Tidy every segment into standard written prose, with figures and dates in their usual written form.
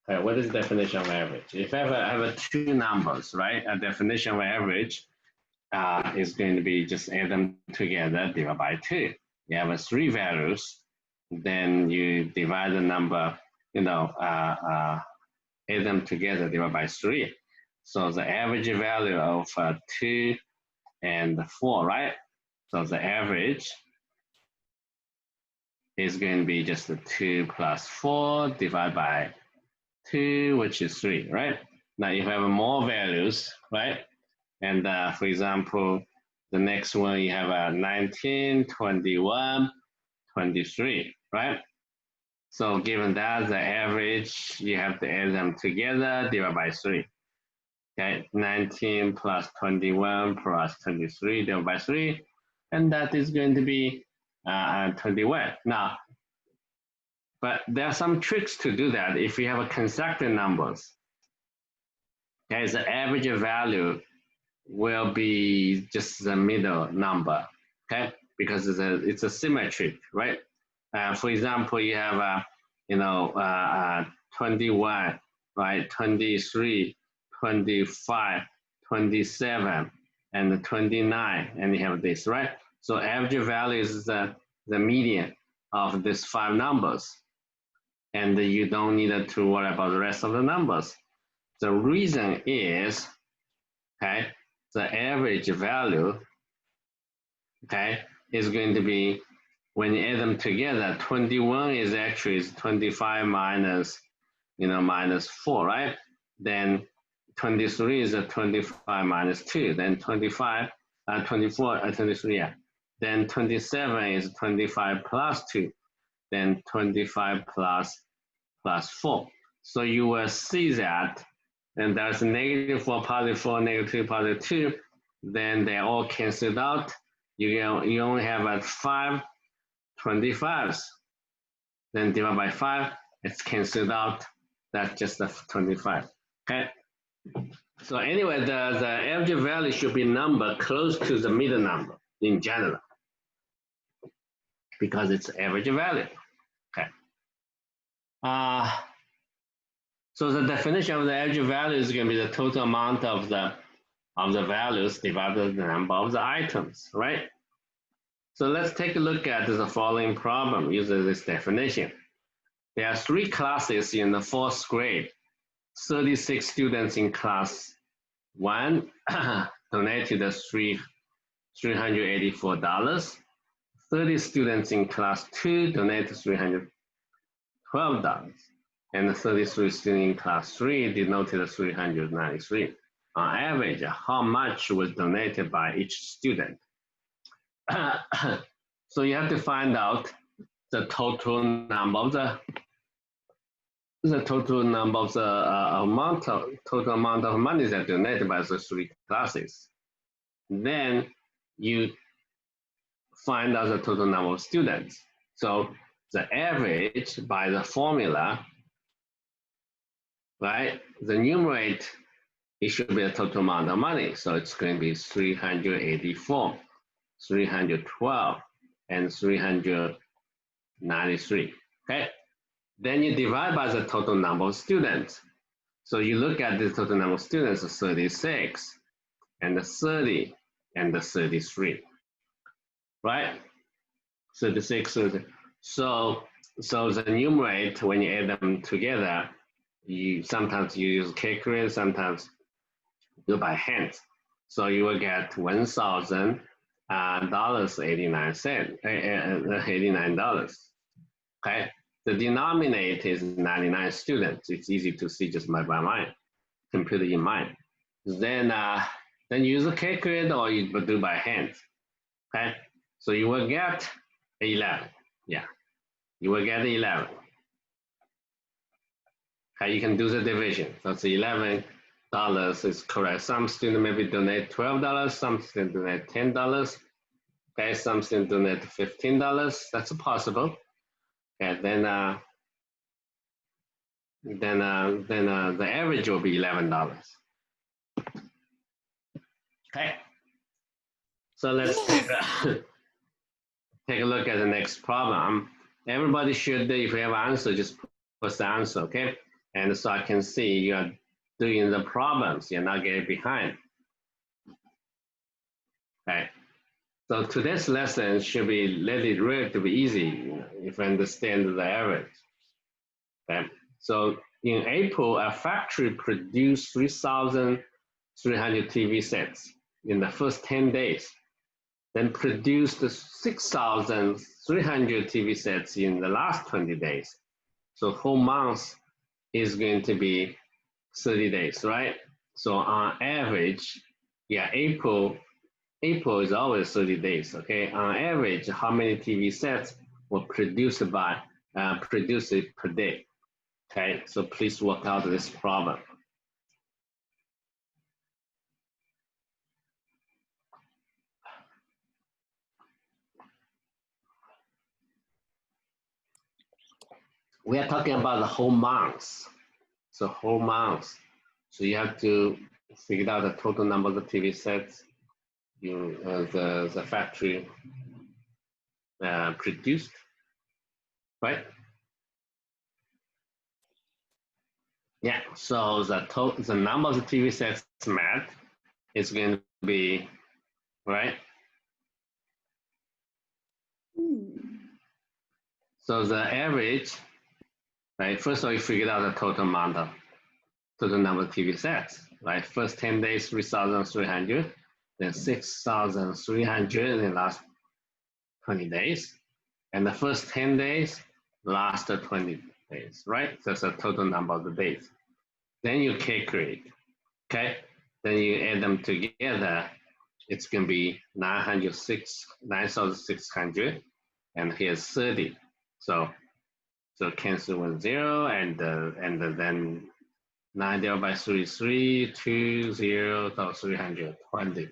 What is the definition of average? If I have two numbers, right? A definition of average is going to be just add them together, divide by 2. You have three values, then you divide the number, add them together, divide by 3. So the average value of 2 and 4, right? So the average is going to be just 2 plus 4 divided by 2, which is 3, right? Now you have more values, right? And for example, the next one you have 19, 21, 23, right? So given that, the average, you have to add them together, divide by 3. Okay, 19 plus 21 plus 23 divided by 3, and that is going to be 21. Now, but there are some tricks to do that. If you have consecutive numbers, okay, the average value will be just the middle number, okay, because it's a symmetric, right? For example, you have 21, right, 23, 25, 27, and 29, and you have this, right? So average value is the median of these 5 numbers, and you don't need to worry about the rest of the numbers. The reason is, okay, the average value, okay, is going to be, when you add them together, 21 is actually 25 minus, minus 4, right? Then 23 is 25 minus 2, then 24, 23, yeah. Then 27 is 25 plus 2, then 25 plus 4. So you will see that, and there's negative 4, positive 4, negative 2, positive 2, then they all canceled out. You only have 5 25s. Then divide by 5, it's canceled out. That's just the 25, okay? So anyway, the average value should be number close to the middle number in general, because it's average value, okay? So the definition of the average value is going to be the total amount of the values divided by the number of the items, right? So let's take a look at the following problem using this definition. There are 3 classes in the 4th grade. 36 students in class 1 donated $384. 30 students in class 2 donated $312. And 33 students in class 3 donated $393. On average, how much was donated by each student? So you have to find out the total number of total amount of money that donated by the 3 classes. Then you find out the total number of students. So the average by the formula, right? The numerator, it should be the total amount of money. So it's going to be 384. 312, and 393, okay? Then you divide by the total number of students. So you look at the total number of students, 36, and 30, and 33, right? 36, 30. So the numerator, when you add them together, sometimes you use calculator, sometimes do by hand. So you will get $1,000. $89. Okay, the denominator is 99 students. It's easy to see just by mind, computer in mind. Then use a calculator or you do by hand. Okay, so you will get 11. Yeah, you will get 11. Okay, you can do the division. So it's $11 is correct. Some students maybe donate $12, some students donate $10. Okay, some students donate $15. That's possible. Okay, then the average will be $11. Okay, so let's take a look at the next problem. Everybody should, if you have an answer, just post the answer. Okay, And so I can see you are doing the problems, you're not getting behind. Okay. So today's lesson should be relatively easy, you know, if you understand the average. Okay. So in April, a factory produced 3,300 TV sets in the first 10 days, then produced 6,300 TV sets in the last 20 days. So whole month is going to be 30 days, right? So on average, yeah, April is always 30 days, okay? On average, how many TV sets were produced per day? Okay, so please work out this problem. We are talking about the whole month. So whole month. So you have to figure out the total number of TV sets the factory produced, right? Yeah, so the number of TV sets met is going to be, right? So the average, right? First of all, you figured out the total amount of total number of TV sets, right? First 10 days, 3,300, then 6,300 in the last 20 days. And the first 10 days, last 20 days, right? That's the total number of the days. Then you calculate, okay? Then you add them together. It's going to be 9,600, and here's 30. So cancel with 0, and then 9 divided by 3 is 3, 2, 0, so 320.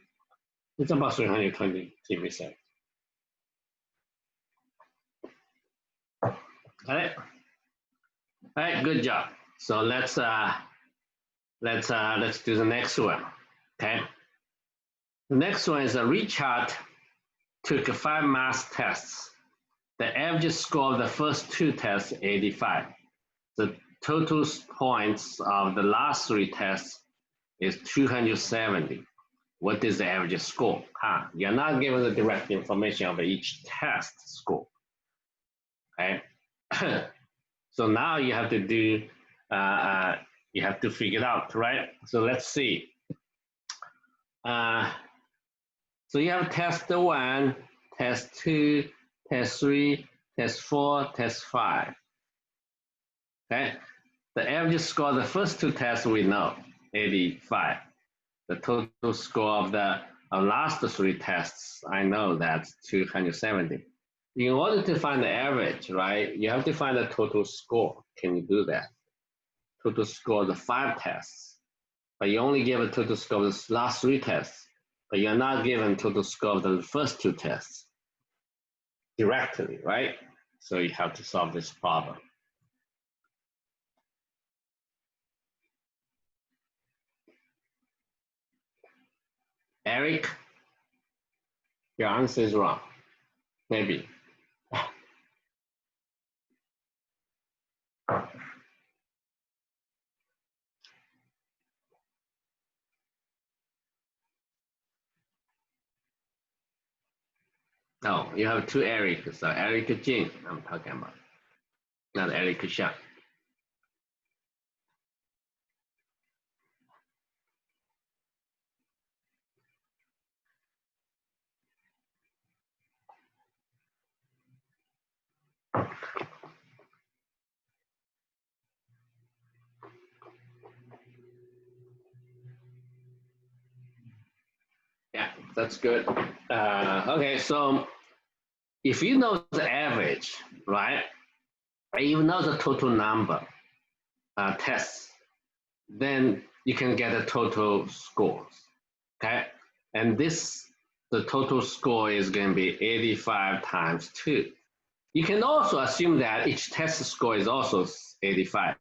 It's about 320 TV sets. All right, good job. So let's do the next one. Okay. The next one is Richard took 5 math tests. The average score of the first 2 tests, 85. The total points of the last 3 tests is 270. What is the average score? You're not given the direct information of each test score. Okay. So now you have to do, you have to figure it out, right? So let's see. So you have test 1, test 2, test 3, test 4, test 5. Okay. The average score of the first 2 tests we know, 85. The total score of the last 3 tests, I know that's 270. In order to find the average, right, you have to find the total score. Can you do that? Total score of the 5 tests. But you only give a total score of the last 3 tests. But you're not given total score of the first 2 tests directly, right? So you have to solve this problem. Eric, your answer is wrong. Maybe. No, you have 2 Eric. So Eric Jing, I'm talking about, not Eric Shen. Yeah, that's good. Okay, so if you know the average, right, and you know the total number tests, then you can get the total scores, okay? And the total score is going to be 85 times 2. You can also assume that each test score is also 85,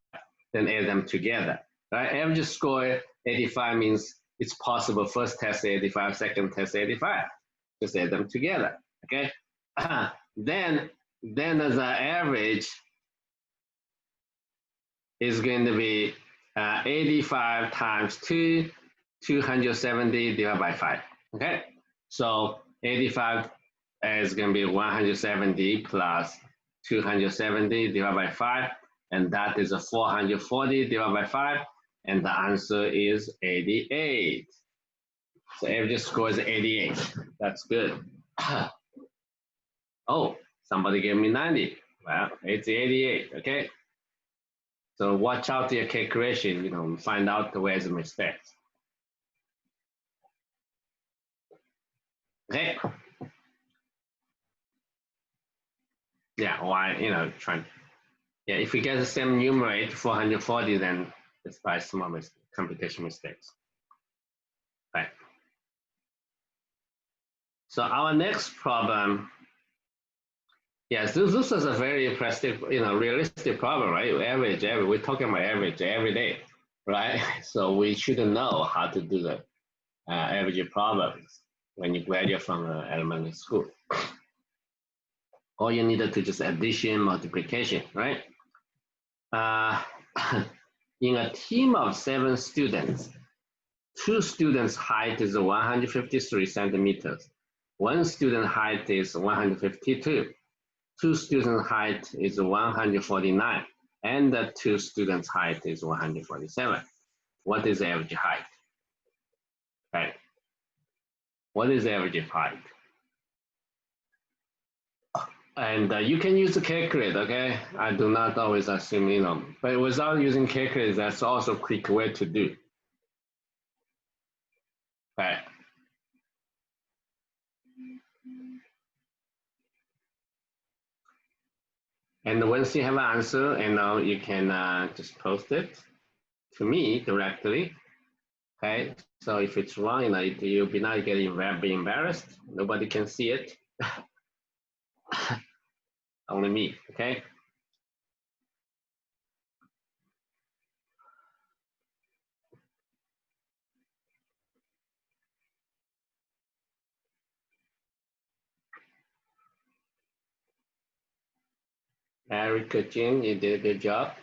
then add them together, right? Average score 85 means it's possible first test 85, second test 85. Just add them together, okay? Then the average is going to be 85 times 2, 270 divided by 5. Okay, so 85 is going to be 170 plus 270 divided by 5, and that is a 440 divided by 5, and the answer is 88. So average score is 88. That's good. Oh, somebody gave me 90. Well, it's 88, okay? So watch out your calculation, find out where's the mistakes. Okay. Yeah, why, yeah, if you get the same numerator, 440, then it's by small computation mistakes. Right. So our next problem, yes, this is a very impressive, realistic problem, right? Average, we're talking about average every day, right? So we should know how to do the average problems when you graduate from elementary school. All you needed to just addition, multiplication, right? In a team of 7 students, 2 students' height is 153 centimeters. 1 student height is 152. 2 students' height is 149. And the 2 students' height is 147. What is the average height? Right. What is the average height? And you can use the calculator, okay? I do not always assume, but without using calculator, that's also a quick way to do. Right. And once you have an answer, you can just post it to me directly. Okay. So if it's wrong, you'll be not getting very embarrassed. Nobody can see it. Only me. Okay. Erica Jin, you did a good job.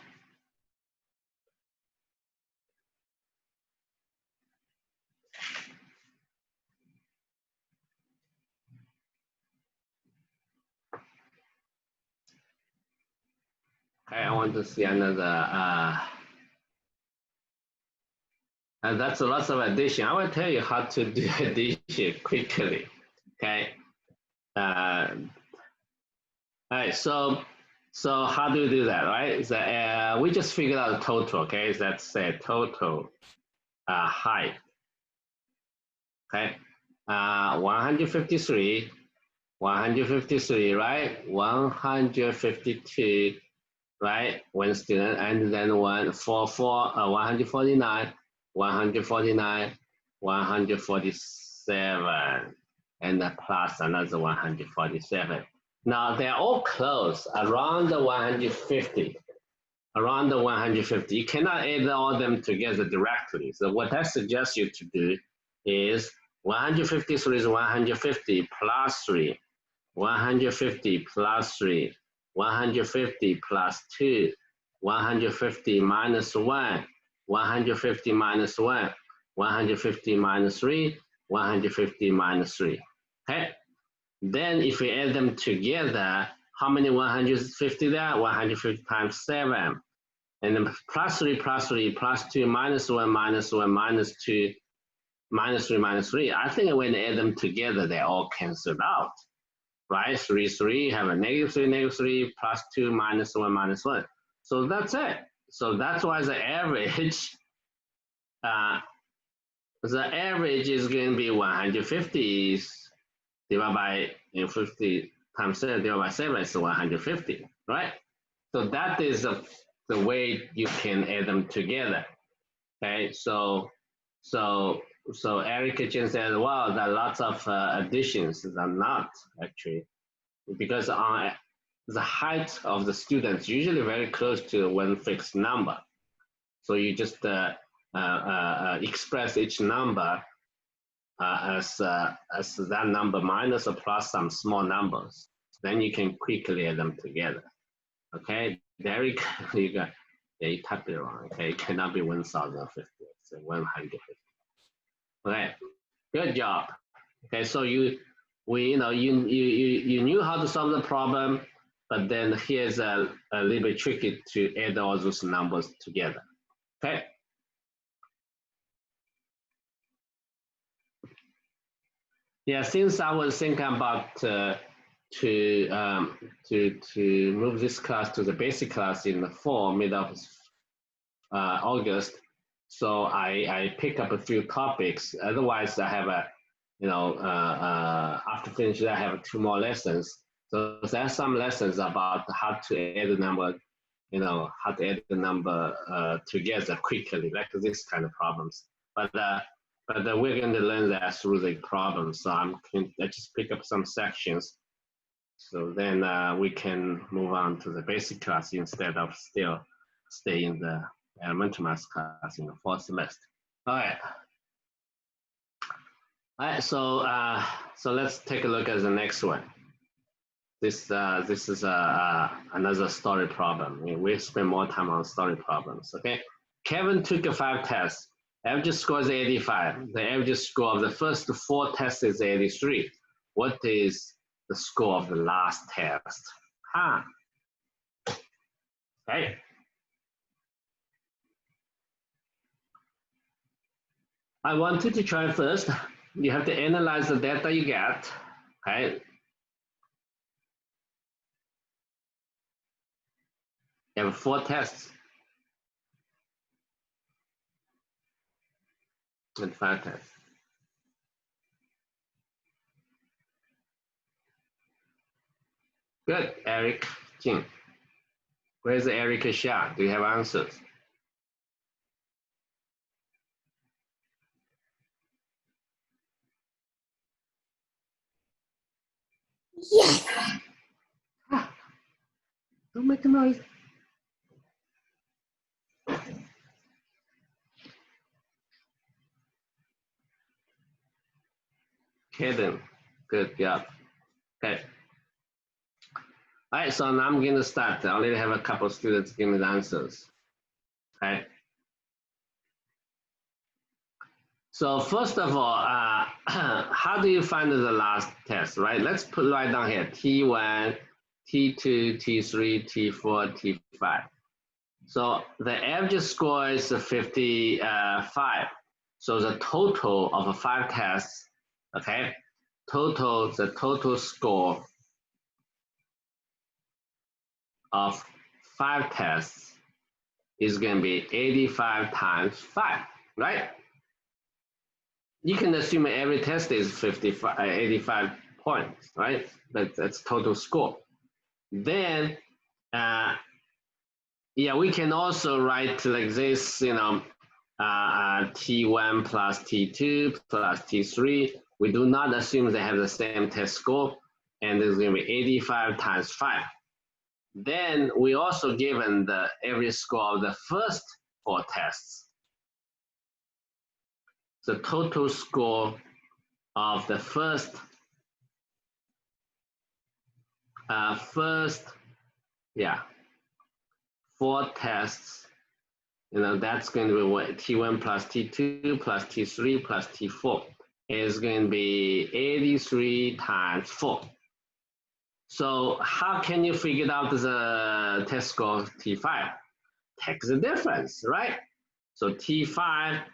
Okay, I want to see another. And that's lots of addition. I will tell you how to do addition quickly. Okay. All right. So how do we do that, right? So, we just figured out the total. Okay, that's total height. Okay. 153, 153, right? 152, right? 1 student, and then 149, 149, 147, and plus another 147. Now they're all close, around the 150. Around the 150. You cannot add all them together directly. So what I suggest you to do is 153 is 150 plus 3, 150 plus 3, 150 plus 2, 150 minus 1, 150 minus 1, 150 minus 3, 150 minus 3. Okay? Then if we add them together, how many 150 there? 150 times 7. And then plus 3, plus 3, plus 2, minus 1, minus 1, minus 2, minus 3, minus 3. I think when they add them together, they all cancel out. Right? 3, 3, have a negative 3, plus 2, minus 1, minus 1. So that's it. So that's why the average is going to be 150 divided by 50 times 7 divided by 7 is 150, right? So that is the way you can add them together. Okay, so Erica Chen said, wow, there are lots of additions. They're not actually, because the height of the students usually very close to one fixed number. So you just express each number as that number minus or plus some small numbers. Then you can quickly add them together. Okay, Derek, you got Yeah, you typed it wrong. Okay, it cannot be 1050. It's 150. Okay, good job. Okay, so you knew how to solve the problem, but then here's a little bit tricky to add all those numbers together. Okay. Yeah, since I was thinking about to move this class to the basic class in the fall, mid of August, so I pick up a few topics. Otherwise, I have after finishing, I have 2 more lessons. So there's some lessons about how to add the number, how to add the number together quickly, like this kind of problems. But we're going to learn that through the problem. So I just pick up some sections. So then we can move on to the basic class instead of still stay in the elementary math class in the fall semester. All right. All right. So let's take a look at the next one. This is another story problem. We spend more time on story problems. Okay. Kevin took 5 tests. Average score is 85. The average score of the first 4 tests is 83. What is the score of the last test? Okay. I want you to try first. You have to analyze the data you get. Okay. You have 4 tests and 5 tests. Good, Eric Jing. Where's Eric Xia? Do you have answers? Yes. Don't make a noise. Kaden, good job. Okay. All right, so now I'm going to start. I already have a couple of students give me the answers. Okay. So first of all, how do you find the last test, right? Let's put right down here, T1, T2, T3, T4, T5. So the average score is 55. So the total of 5 tests, okay, the total score of 5 tests is going to be 85 times 5, right? You can assume every test is 85 points, right? That's total score. Then, yeah, we can also write like this, T1 plus T2 plus T3. We do not assume they have the same test score, and it's going to be 85 times 5. Then we also given the average score of the first 4 tests. The total score of the first 4 tests, that's going to be what T1 plus T2 plus T3 plus T4 is going to be 83 times 4. So how can you figure out the test score of T5? Take the difference, right? So T5,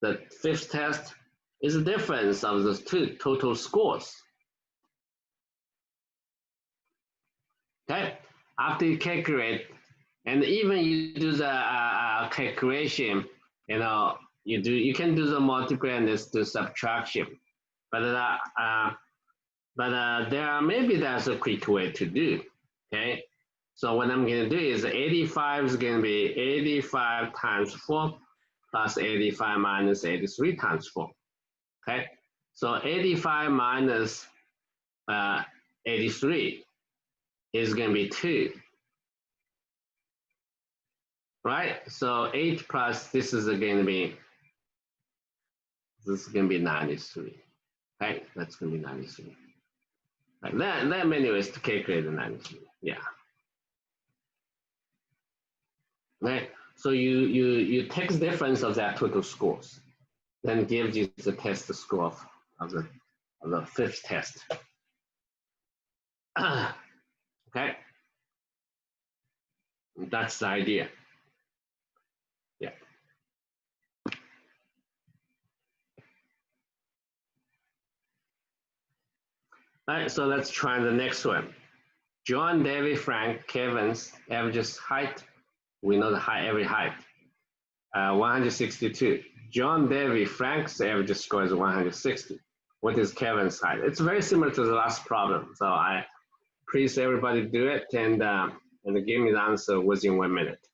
the 5th test, is the difference of the 2 total scores. Okay, after you calculate, and even you do the calculation, you can do the multiply and do subtraction, but there's a quick way to do. Okay, so what I'm going to do is 85 is going to be 85 times 4 plus 85 minus 83 times 4. Okay, so 85 minus 83 is going to be 2. Right? So 8 plus this is going to be 93. Right? That's going to be 93. Right. There are many ways to calculate the 93. Yeah. right? So you take the difference of that total scores, then gives you the test score of the fifth test. Okay, that's the idea. Yeah. All right, so let's try the next one. John, David, Frank, Kevin's averages height. We know the height, every height. 162. John, David, Frank's average score is 160. What is Kevin's height? It's very similar to the last problem. So I please everybody do it and give me the answer within 1 minute.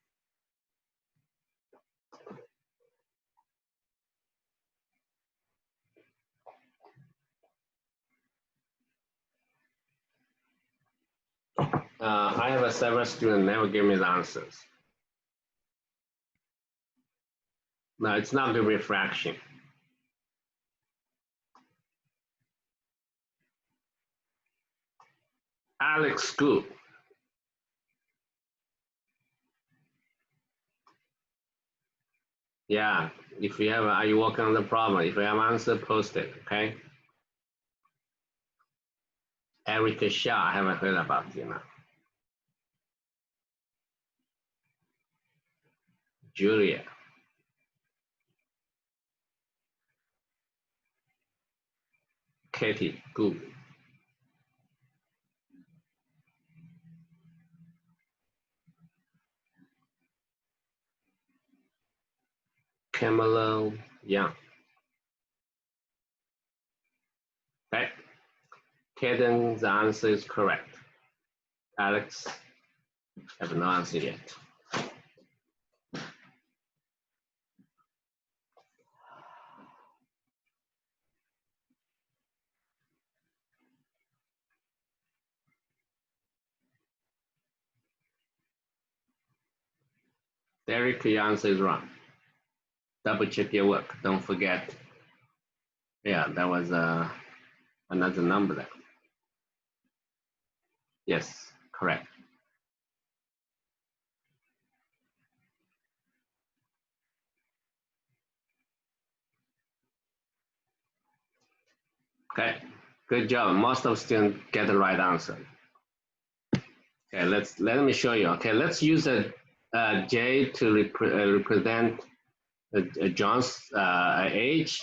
I have several students never give me the answers. No, it's not the refraction. Alex, good. Yeah, if you have, are you working on the problem? If you have answer, post it, okay? Erica Shaw, I haven't heard about you now. Julia. Katie, good. Camelo, yeah. Okay. Kaden, the answer is correct. Alex, I have no answer yet. Derek, your answer is wrong. Double check your work. Don't forget. Yeah, that was another number there. Yes, correct. Okay, good job. Most of students get the right answer. Okay, let me show you. Okay, let's use a J to represent John's age,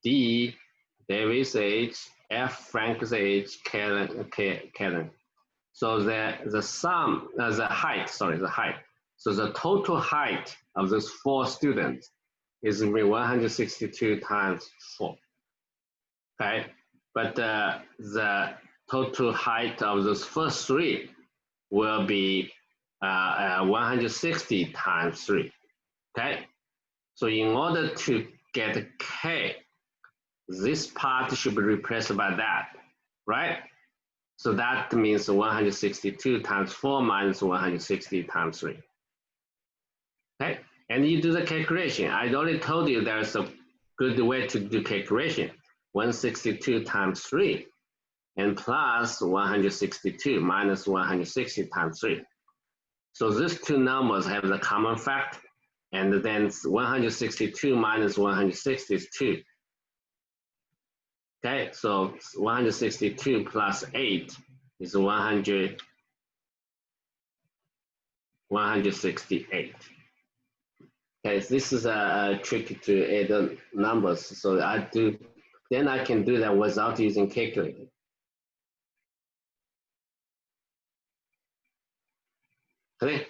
D, David's age, F, Frank's age, Karen. So the sum, the height. So the total height of those 4 students is going to be 162 times 4. Okay, but the total height of those first 3 will be 160 times 3. Okay, so in order to get K, this part should be replaced by that, right? So that means 162 times 4 minus 160 times 3. Okay, and you do the calculation. I already told you there's a good way to do calculation. 162 times 3 and plus 162 minus 160 times 3. So these 2 numbers have the common factor, and then 162 minus 160 is 2. Okay, so 162 plus 8 is 168. Okay, this is a trick to add the numbers. So then I can do that without using calculator. Okay?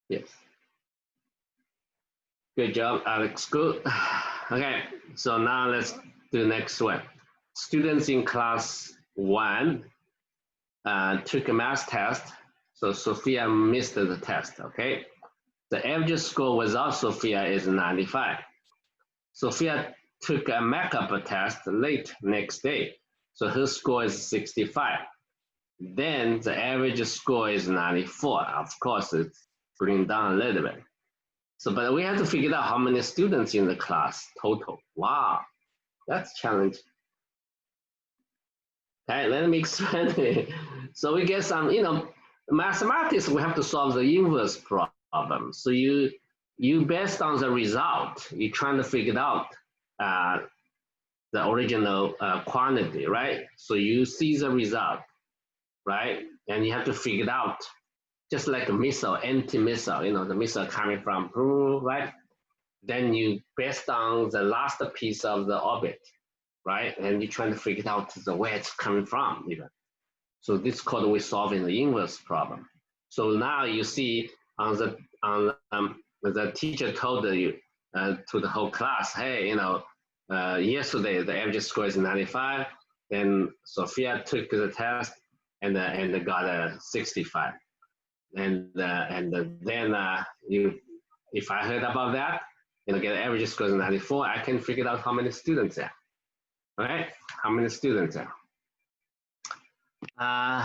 Yes. Good job, Alex. Good. Okay, so now let's do the next one. Students in class 1 took a math test. So Sophia missed the test, okay? The average score without Sophia is 95. Sophia took a makeup test late next day. So her score is 65. Then the average score is 94. Of course, it's bring down a little bit. So, but we have to figure out how many students in the class total. Wow, that's challenging. Okay, let me explain it. So we get some, mathematics, we have to solve the inverse problem. So you based on the result, you're trying to figure out the original quantity, right? So you see the result, right? And you have to figure it out, just like a missile, anti-missile, you know, the missile coming from, right? Then you based on the last piece of the orbit, right? And you're trying to figure out the where it's coming from, even. So this called we solving the inverse problem. So now you see on the teacher told you to the whole class, hey, you know, yesterday the average score is 95. Then Sophia took the test and got a 65. And then if I heard about that, you know, get an average score is 94, I can figure out how many students there, right? How many students there?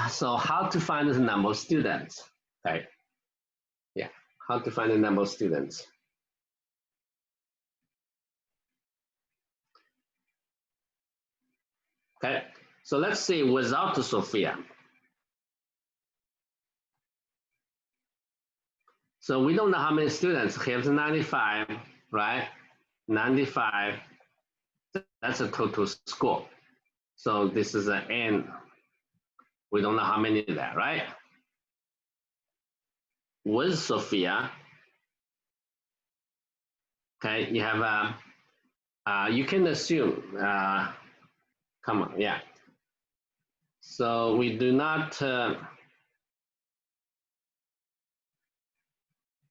So how to find the number of students? Okay. Yeah. How to find the number of students? Okay. So let's see without Sophia. So we don't know how many students. Here's 95, right? 95. That's a total score. So this is an N. We don't know how many there, right? With Sophia, okay, you have you can assume, come on, yeah. So we do not,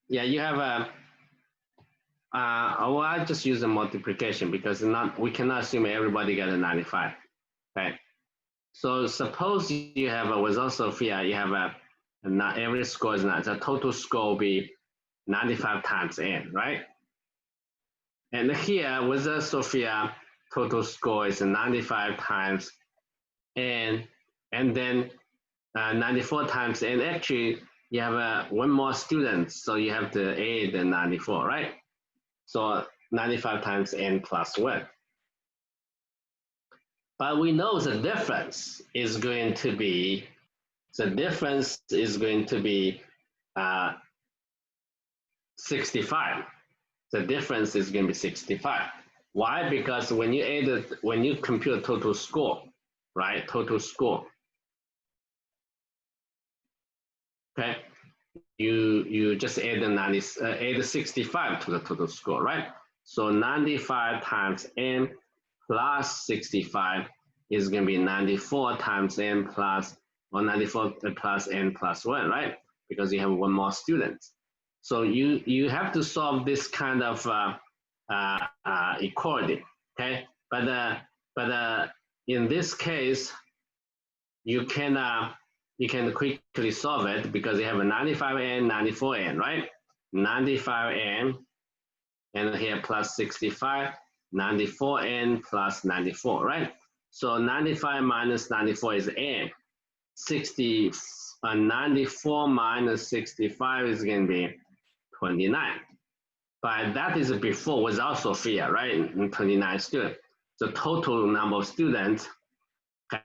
yeah, you have well, I just use a multiplication because we cannot assume everybody got a 95, okay? So suppose you have without Sophia, you have not every score is not, the total score will be 95 times N, right? And here with the Sophia, total score is 95 times N, and then 94 times N. Actually, you have one more student, so you have to add the 94, right? So 95 times N plus 1. But we know the difference is going to be, uh, 65. The difference is going to be 65. Why? Because when you compute total score, right? Total score, okay? You just add the 65 to the total score, right? So 95 times N plus 65 is going to be 94 times N plus, or 94 plus N plus 1, right? Because you have one more student. So you have to solve this kind of equality, okay? But in this case, you can quickly solve it because you have a 95N, 94N, right? 95N, and here plus 65, 94N plus 94, right? So 95 minus 94 is N. 94 minus 65 is going to be 29. But that is before without Sophia, right? And 29 students. The total number of students, right?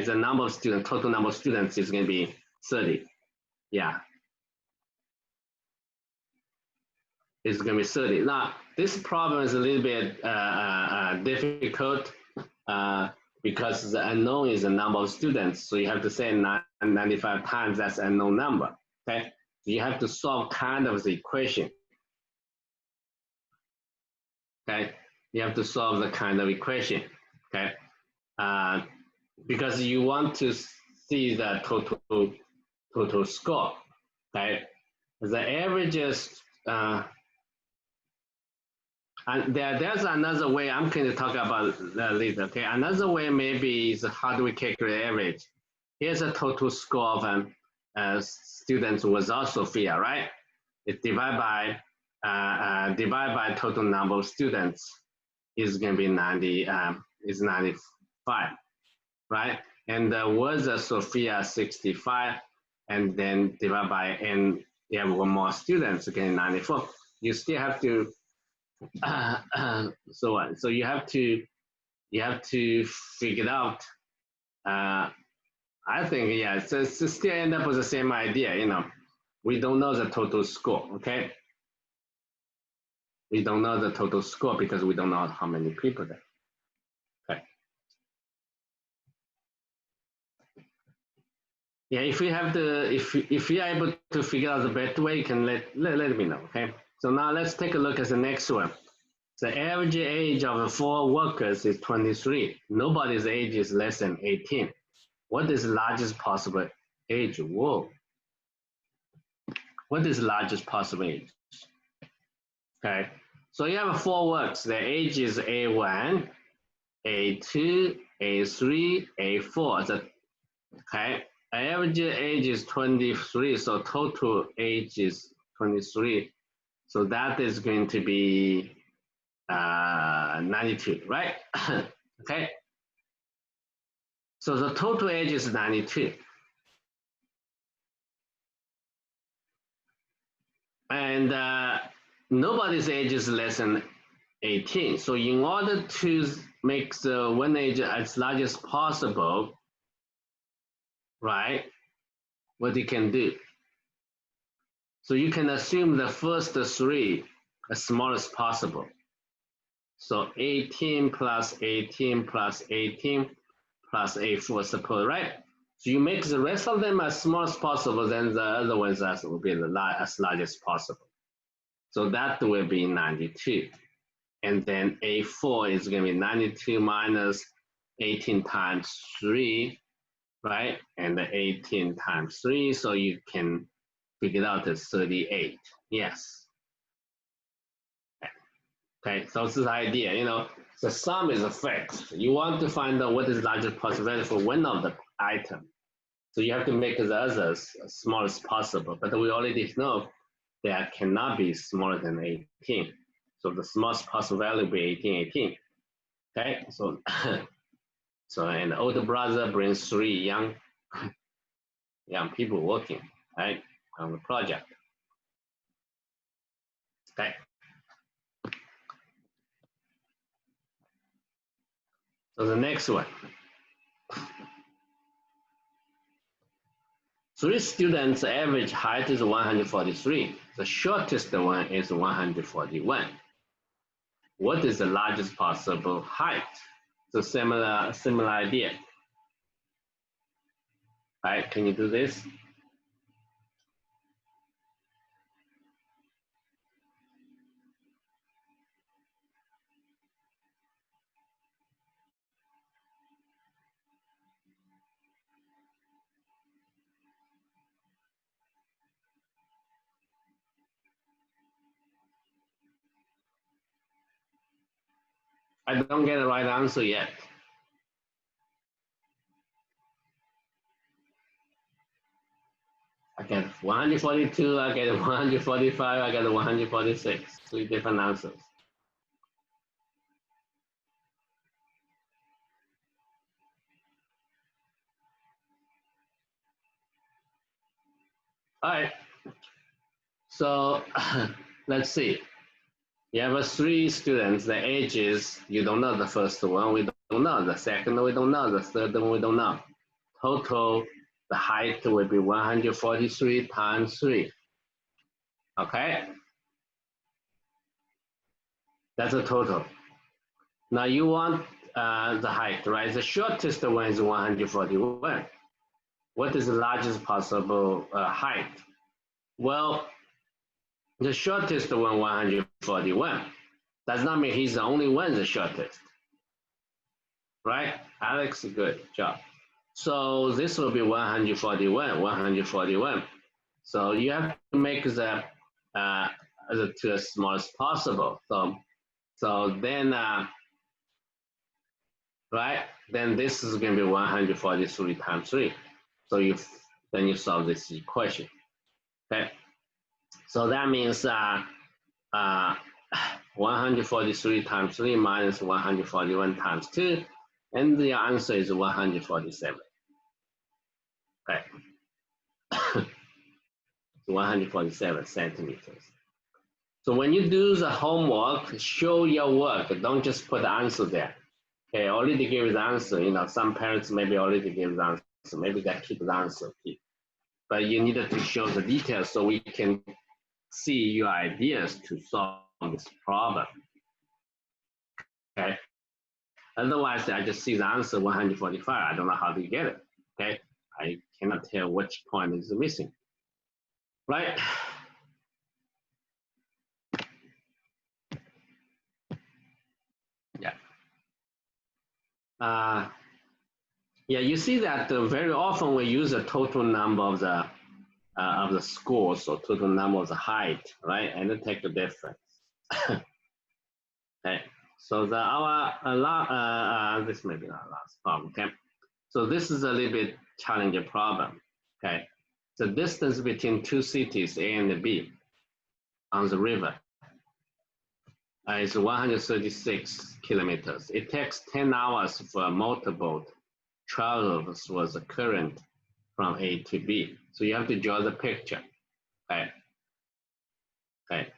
The number of students, total number of students is going to be 30. Yeah. It's going to be 30. Now, this problem is a little bit difficult because the unknown is the number of students. So you have to say 95 times that's unknown number, okay? You have to solve kind of the equation, okay? You have to solve the kind of equation, okay? Because you want to see the total score, okay? The averages, and there's another way I'm going to talk about that later, okay? Another way maybe is how do we calculate average? Here's a total score of students without Sophia, right? It divide by total number of students is going to be 95, right? And with Sophia 65, and then divide by N, you have one more students, again 94. You still have to so on. So you have to figure out I think, yeah, it's still end up with the same idea, you know. We don't know the total score, okay? We don't know the total score because we don't know how many people there. Okay. Yeah, if you have the, if you're able to figure out the better way, you can let me know, okay? So now let's take a look at the next one. The average age of the 4 workers is 23. Nobody's age is less than 18. What is the largest possible age? Whoa. What is the largest possible age? Okay. So you have 4 works. The age is A1, A2, A3, A4. Okay. Average age is 23. So total age is 23. So that is going to be 92, right? Okay. So the total age is 92. And nobody's age is less than 18. So in order to make the one age as large as possible, right, what you can do. So you can assume the first 3 as small as possible. So 18 plus 18 plus 18 plus A4, suppose, right? So you make the rest of them as small as possible, then the other ones will be as large as possible. So that will be 92. And then A4 is going to be 92 minus 18 times 3, right? And 18 times 3, so you can figure it out as 38. Yes. Okay, so this is the idea, you know, the sum is a fixed. You want to find out what is the largest possibility for one of the items. So you have to make the others as small as possible. But we already know that cannot be smaller than 18. So the smallest possible value will be 18, 18. Okay, so so an older brother brings 3 young people working, right, on the project. Okay. So the next one. 3 students' average height is 143. The shortest one is 141. What is the largest possible height? So similar idea. All right, can you do this? I don't get the right answer yet. I get 142, I get 145, I get 146. 3 different answers. All right. So let's see. You have 3 students, the ages, you don't know the first one, we don't know. The second, we don't know. The third one, we don't know. Total, the height will be 143 times 3. Okay? That's a total. Now you want the height, right? The shortest one is 141. What is the largest possible height? Well, the shortest one, 141. Does not mean he's the only one the shortest. Right? Alex, good job. So this will be 141, 141. So you have to make the to as small as possible. So then, right? Then this is going to be 143 times 3. So then you solve this equation. Okay. So that means 143 times 3 minus 141 times 2, and the answer is 147. Okay. 147 centimeters. So when you do the homework, show your work. Don't just put the answer there. Okay, already give the answer. You know, some parents maybe already give the answer. maybe that keep the answer. But you needed to show the details so we can see your ideas to solve this problem. Okay. Otherwise, I just see the answer 145. I don't know how to get it. Okay. I cannot tell which point is missing. Right. Yeah. Yeah, you see that very often we use the total number of the scores or total number of the height, right? And then take the difference. Okay. So this may be our last problem. Okay. So this is a little bit challenging problem. Okay. The distance between two cities, A and B, on the river is 136 kilometers. It takes 10 hours for a motorboat travels with the current from A to B. So you have to draw the picture. Okay. Okay.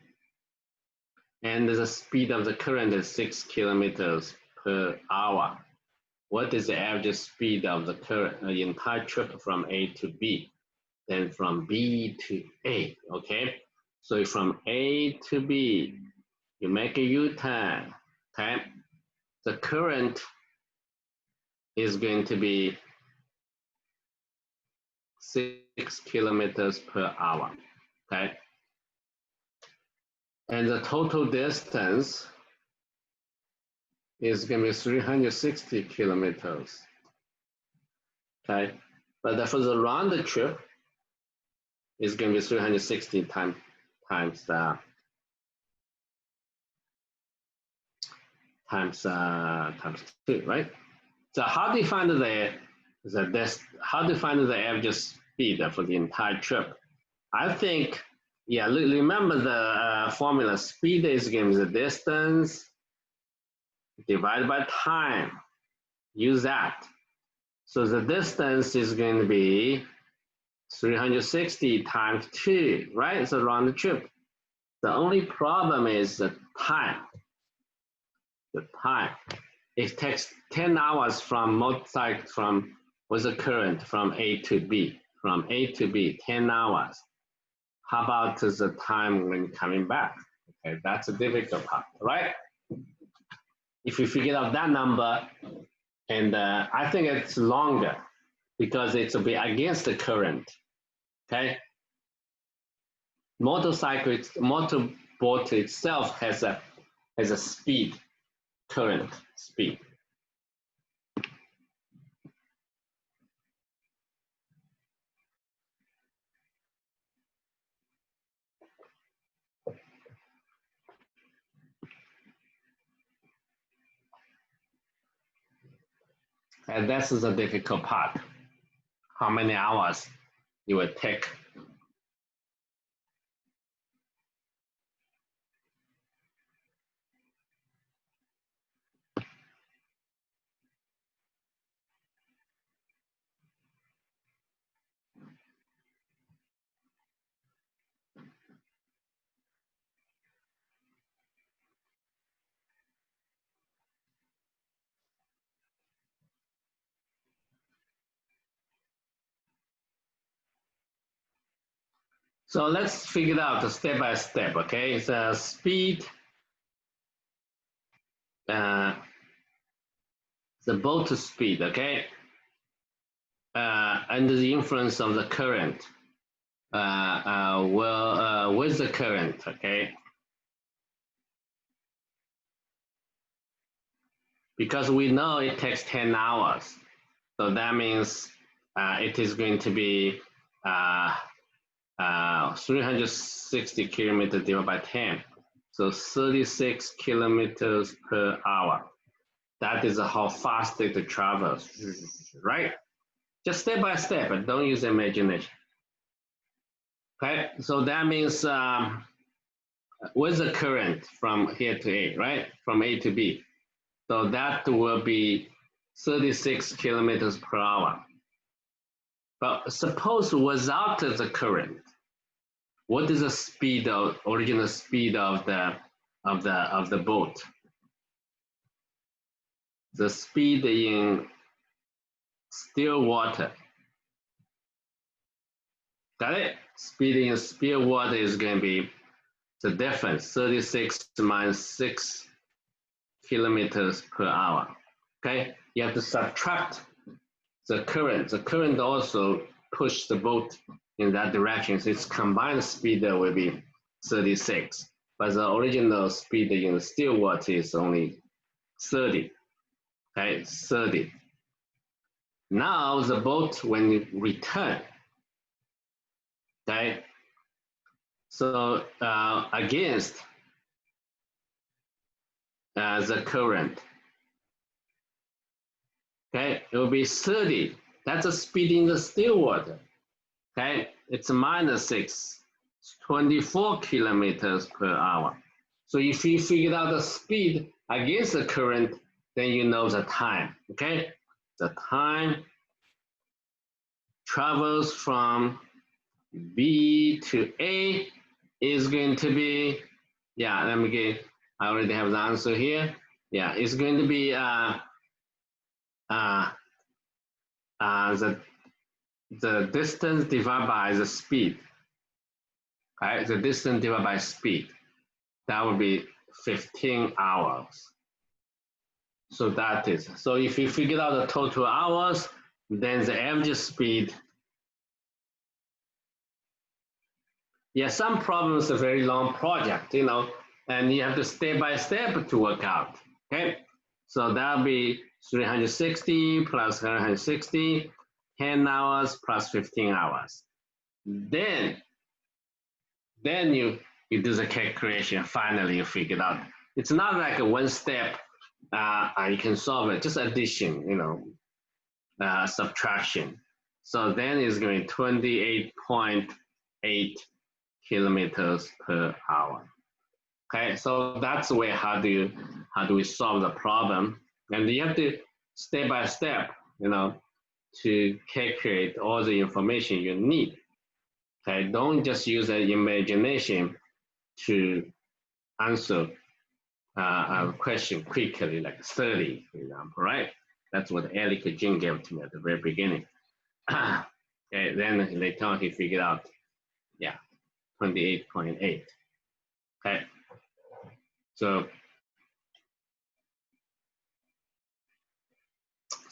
And the speed of the current is 6 kilometers per hour. What is the average speed of the current, the entire trip from A to B? Then from B to A, okay? So from A to B, you make a U-turn, okay? The current is going to be 6 kilometers per hour, okay? And the total distance is going to be 360 kilometers, okay? But for the round trip, it's going to be 360 times 2, right? So how do you find the average speed for the entire trip? I think, yeah, remember the formula. Speed is going to be the distance divided by time. Use that. So the distance is going to be 360 times 2, right? It's a round trip. The only problem is the time. The time. It takes 10 hours from motorcycle with the current from A to B. From A to B, 10 hours. How about the time when coming back? Okay, that's a difficult part, right? If you figure out that number, and I think it's longer because it's a bit against the current, okay? Motorboat itself has a speed, current speed. And this is a difficult part. How many hours it would take? So let's figure it out step by step, okay? It's a speed, the boat speed, okay? Under the influence of the current, with the current, okay? Because we know it takes 10 hours. So that means it is going to be 360 kilometers divided by 10. So 36 kilometers per hour. That is how fast it travels, right? Just step by step, and don't use imagination. Okay, so that means with the current from here to A, right? From A to B. So that will be 36 kilometers per hour. But suppose without the current, what is the speed of original speed of the boat? The speed in still water Got it? Speed in speed water is going to be the difference, 36 minus 6 kilometers per hour. Okay, you have to subtract the current. The current also push the boat in that direction. So its combined speed will be 36, but the original speed in the still water is only 30. Okay, 30. Now the boat when you return, okay, so against the current, okay, it will be 30. That's the speed in the still water. Okay, it's minus 6, 24 kilometers per hour. So if you figure out the speed against the current, then you know the time. Okay, the time travels from B to A is going to be, yeah, let me get, I already have the answer here. Yeah, it's going to be the distance divided by the speed. Okay, the distance divided by speed. That would be 15 hours. So that is, so if you figure out the total hours, then the average speed. Yeah, some problems are very long project, you know, and you have to step by step to work out. Okay, so that'll be 360 plus 160, 10 hours plus 15 hours. Then you do the calculation. Finally, you figure it out. It's not like a one step. You can solve it. Just addition, you know, subtraction. So then it's going 28.8 kilometers per hour. Okay, so that's the way how do we solve the problem, and you have to step by step, you know, to calculate all the information you need. Okay, don't just use an imagination to answer a question quickly, like 30, for example, right? That's what Eric Jin gave to me at the very beginning. Okay, then later on he figured out, yeah, 28.8. Okay, so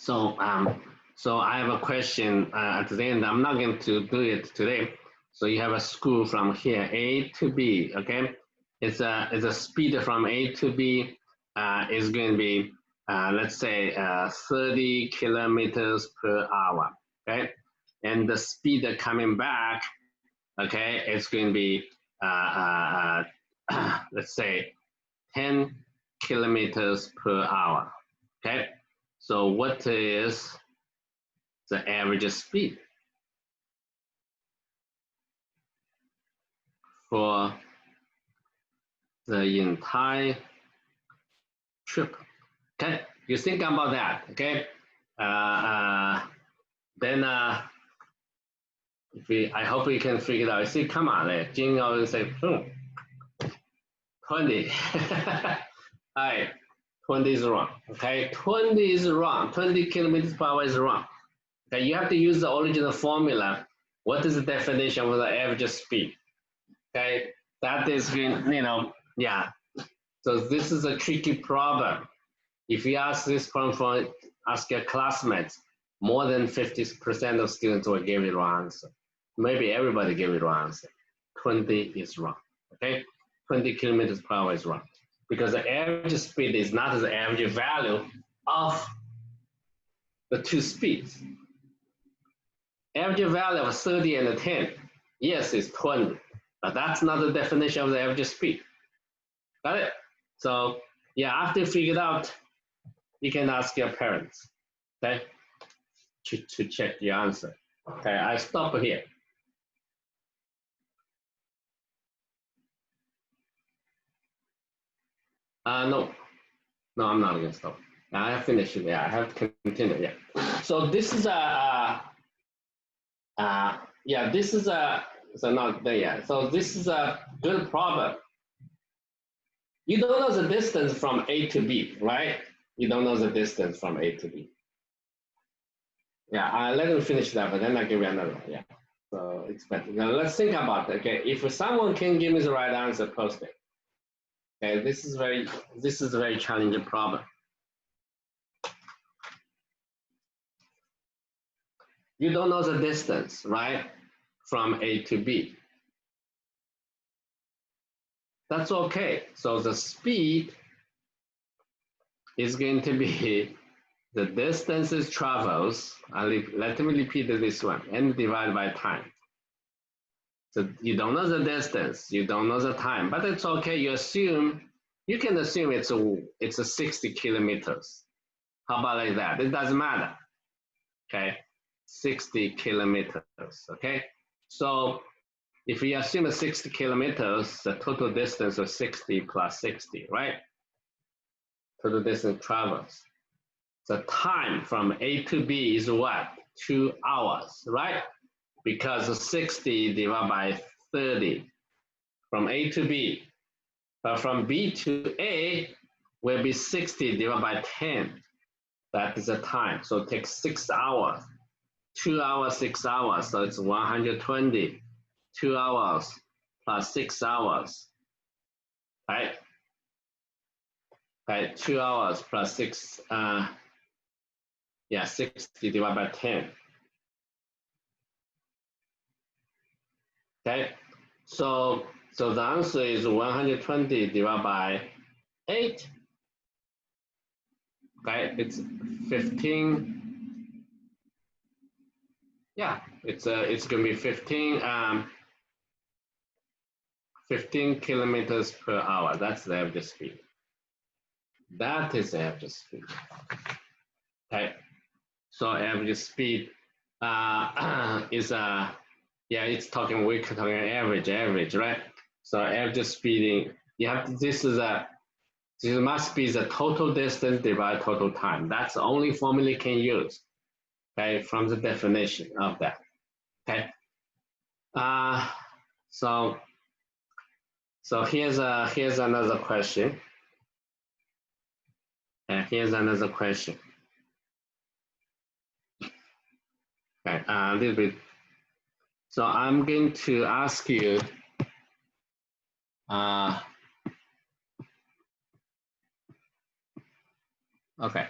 so I have a question at the end. I'm not going to do it today. So you have a school from here, A to B, okay? It's a speed from A to B is going to be, let's say, 30 kilometers per hour, okay? And the speed coming back, okay, it's going to be, let's say, 10 kilometers per hour, okay? So what is the average speed for the entire trip? Okay, you think about that. Okay, then I hope we can figure it out. See, come on, Jing always say, 20. All right, 20 is wrong. Okay, 20 is wrong. 20 kilometers per hour is wrong. Okay, you have to use the original formula. What is the definition of the average speed? Okay, that is, you know, yeah. So this is a tricky problem. If you ask this problem ask your classmates, more than 50% of students will give it wrong answer. Maybe everybody give it wrong answer. 20 is wrong, okay? 20 kilometers per hour is wrong because the average speed is not the average value of the two speeds. Average value of 30 and 10, yes, is 20, but that's not the definition of the average speed. Got it? So yeah, after you figure it out, you can ask your parents, okay, to check the answer. Okay, I stop here. No, I'm not gonna stop. I have finished. Yeah, I have to continue. Yeah. So this is yeah, this is so not there yet. So this is a good problem. You don't know the distance from A to B, right? You don't know the distance from A to B. Yeah, let me finish that, but then I'll give you another one. Yeah. So it's better. Now let's think about it. Okay, if someone can give me the right answer, post it. Okay, this is a very challenging problem. You don't know the distance, right? From A to B. That's okay. So the speed is going to be the distances travels. Let me repeat this one, and divide by time. So you don't know the distance, you don't know the time, but it's okay. You can assume it's a 60 kilometers. How about like that? It doesn't matter. Okay, 60 kilometers. Okay, so if we assume a 60 kilometers, the total distance of 60 plus 60, right? Total distance travels. The time from A to B is what? 2 hours, right? Because 60 divided by 30 from A to B. But from B to A will be 60 divided by 10. That is the time. So it takes 6 hours. 2 hours, 6 hours. So it's 120. 2 hours plus 6 hours. Right? Right? 2 hours plus 6. 60 divided by 10. Okay? So the answer is 120 divided by 8. Okay, it's 15. Yeah, it's going to be 15 kilometers per hour. That's the average speed. That is the average speed. Okay, so average speed is we're talking average, right? So average speeding, this must be the total distance divided total time. That's the only formula you can use, okay, from the definition of that, okay? So here's another question. Here's another question. Okay, a little bit. So I'm going to ask you. Okay.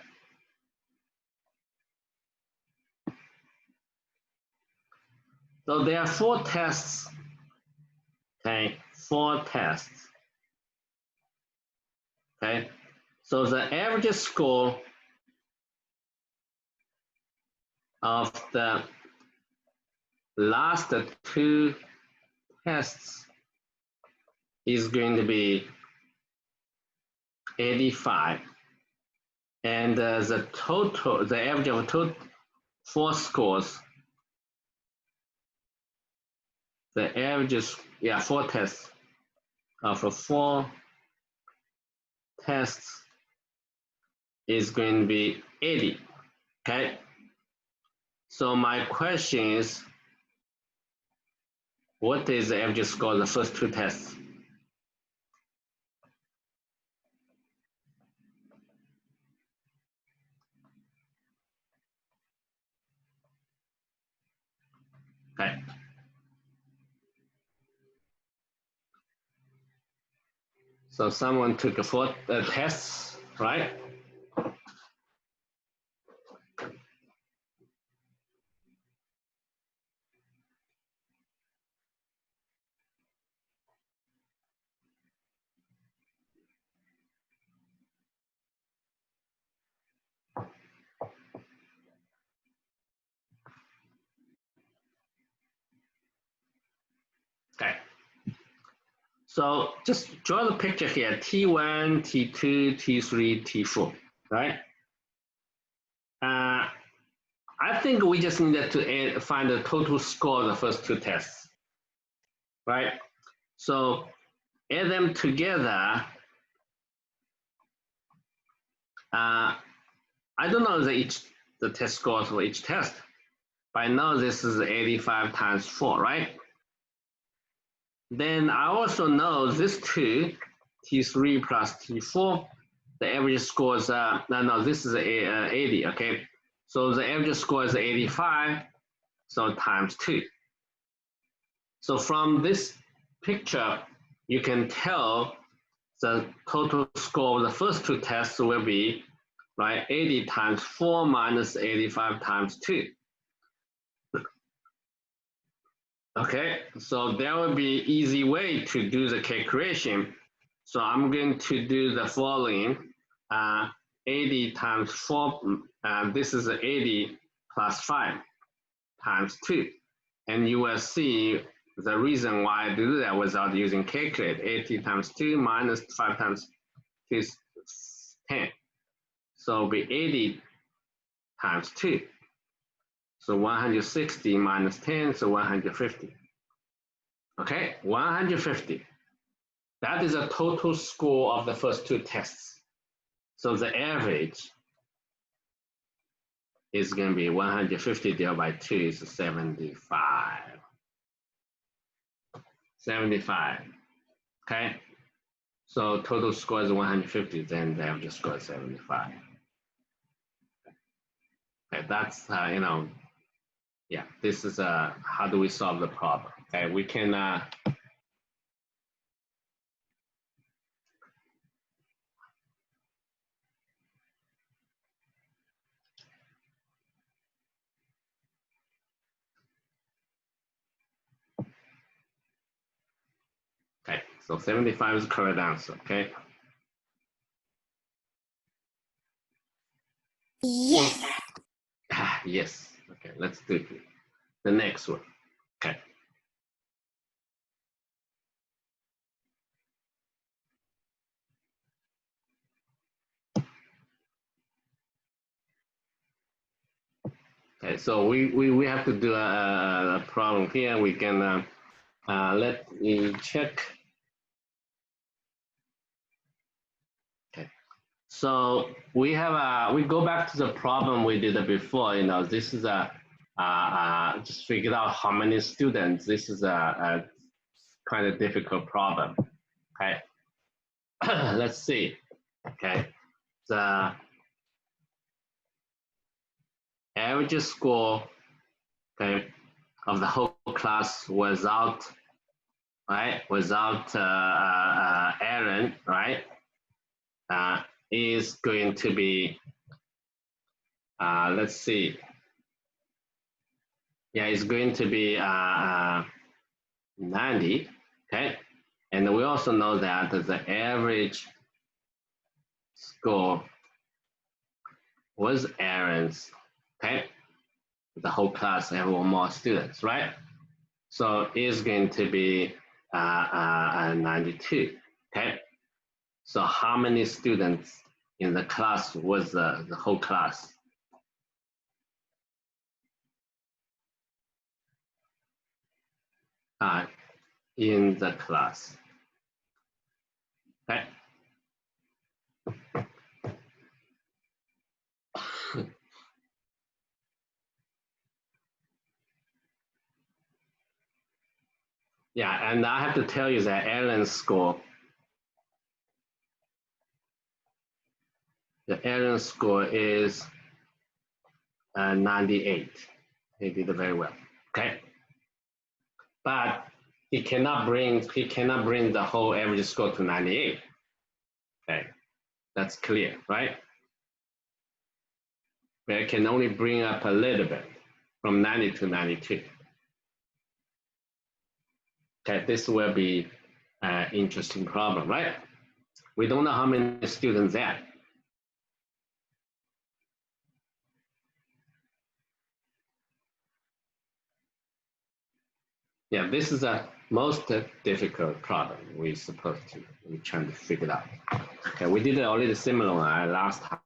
So there are 4 tests. Okay, 4 tests. Okay, so the average score of the last 2 tests is going to be 85, and the average of 4 scores, the averages, 4 tests of 4 tests is going to be 80. Okay, so my question is, what is the average score of the first 2 tests? Okay. So someone took 4 tests, right? Okay. So just draw the picture here, T1, T2, T3, T4, right? I think we just needed to find the total score of the first 2 tests, right? So add them together. I don't know the test scores for each test, but I know this is 85 times 4, right? Then I also know this 2, T3 plus T4, the average score is, this is 80, okay? So the average score is 85, so times 2. So from this picture, you can tell the total score of the first two tests will be, right, 80 times 4 minus 85 times 2. Okay, so there will be easy way to do the calculation. So I'm going to do the following. 80 times 4, this is 80 plus 5 times 2. And you will see the reason why I do that without using calculator. 80 times 2 minus 5 times 2 is 10. So it'll be 80 times 2. So 160 minus 10, so 150. Okay, 150. That is a total score of the first two tests. So the average is going to be 150 divided by 2 is 75. 75. Okay, so total score is 150, then the average score is 75. Okay, that's, yeah, this is how do we solve the problem? Okay, we can, okay, so 75 is the correct answer, okay? Yes. Yes, okay, let's do the next one, okay. Okay, so we have to do a problem here. We can, let me check. Okay, so we have we go back to the problem we did before. This is just figured out how many students. This is a kind of difficult problem. Okay, let's see. Okay, the average score, okay, of the whole class without Aaron, right, is going to be, let's see, yeah, it's going to be 90, okay? And we also know that the average score was Aaron's, okay? The whole class have one more students, right? So it's going to be 92, okay? So how many students in the class was the whole class? In the class, okay? Yeah, and I have to tell you that Aaron's score, the Aaron score is 98. He did very well. Okay, but he cannot bring the whole average score to 98. Okay, that's clear, right? But it can only bring up a little bit from 90 to 92. Okay, this will be an interesting problem, right? We don't know how many students there. Yeah, this is the most difficult problem we're trying to figure it out. Okay, we did already similar one last time.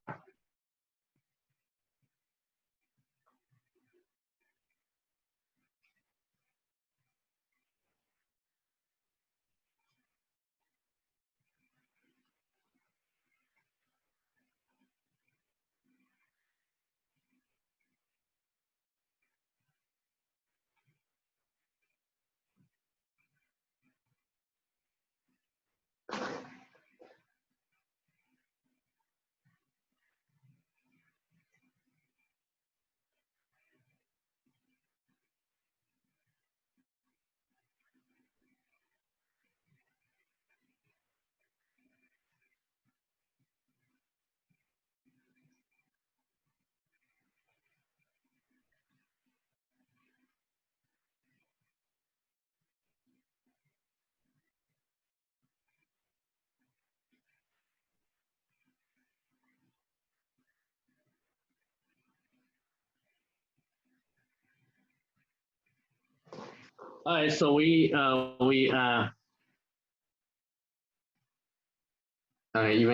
all right, so even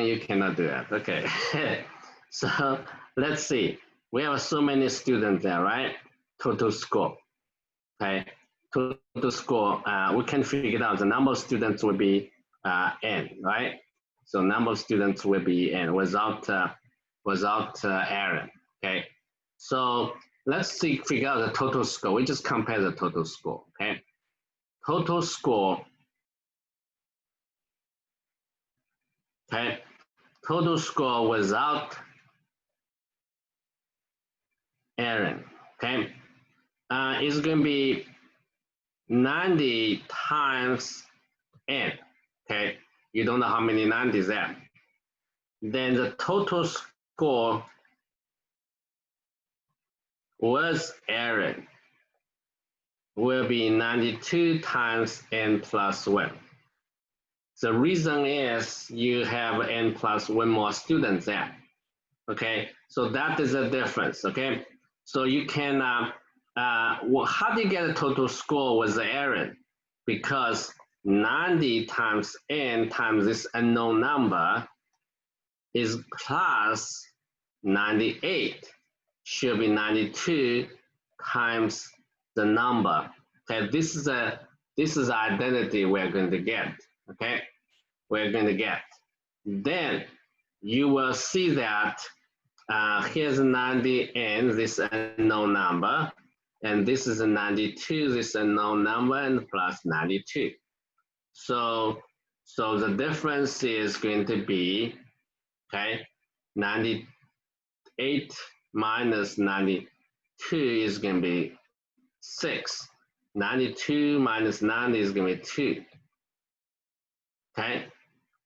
you cannot do that. Okay. So let's see. We have so many students there, right? Total score. Okay. Total score. We can figure it out. The number of students will be n, right? So number of students will be n without Aaron. Okay. So let's see. Figure out the total score. We just compare the total score. Okay. Total score. Okay. Total score without Aaron, okay, is going to be 90 times n, okay? You don't know how many 90 is there. Then the total score with Aaron will be 92 times n plus 1. The reason is you have n plus 1 more students there, okay? So that is the difference, okay? So you can, well, how do you get a total score with Aaron? Because 90 times n times this unknown number is plus 98, should be 92 times the number. Okay, this is the identity we're going to get. Okay, we're going to get. Then you will see that here's 90n, this unknown number, and this is a 92, this unknown number, and plus 92. So the difference is going to be, okay, 98 minus 92 is going to be 6. 92 minus 90 is going to be 2. Okay,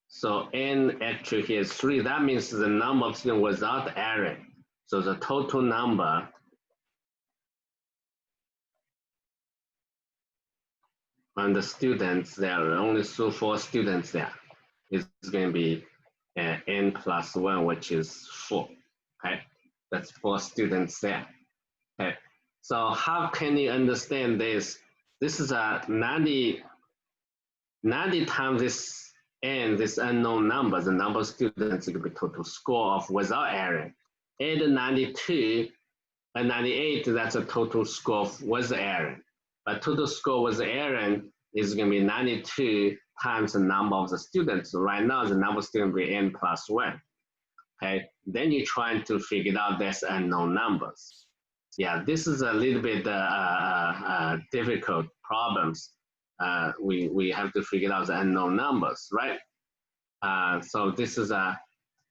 so n actually here is 3. That means the number of students without Aaron. So the total number on the students, there are only 4 students there. It's going to be n plus 1, which is 4. Okay, that's 4 students there. Okay, so how can you understand this? This is a 90 times this n, this unknown number, the number of students, it could be total score of without Aaron. Add 92 and 98, that's a total score with Aaron. But total score with Aaron is going to be 92 times the number of the students. So right now, the number of students will be n plus 1. Okay, then you're trying to figure out these unknown numbers. Yeah, this is a little bit difficult problems. We have to figure out the unknown numbers, right? So this is the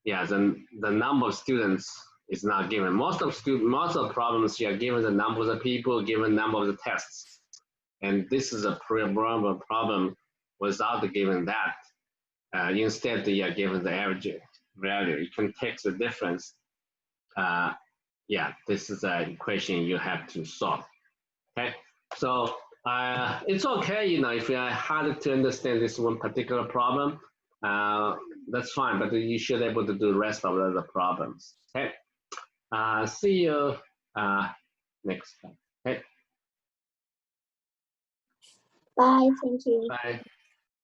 number of students is not given. Most of problems here given the number of the people, given number of the tests, and this is a problem without given that. Instead, they are given the average value. You can take the difference. Yeah, this is an equation you have to solve. Okay, so it's okay, you know, if you are hard to understand this one particular problem, that's fine, but you should be able to do the rest of the other problems. Okay, see you next time. Okay, Bye. Thank you. bye.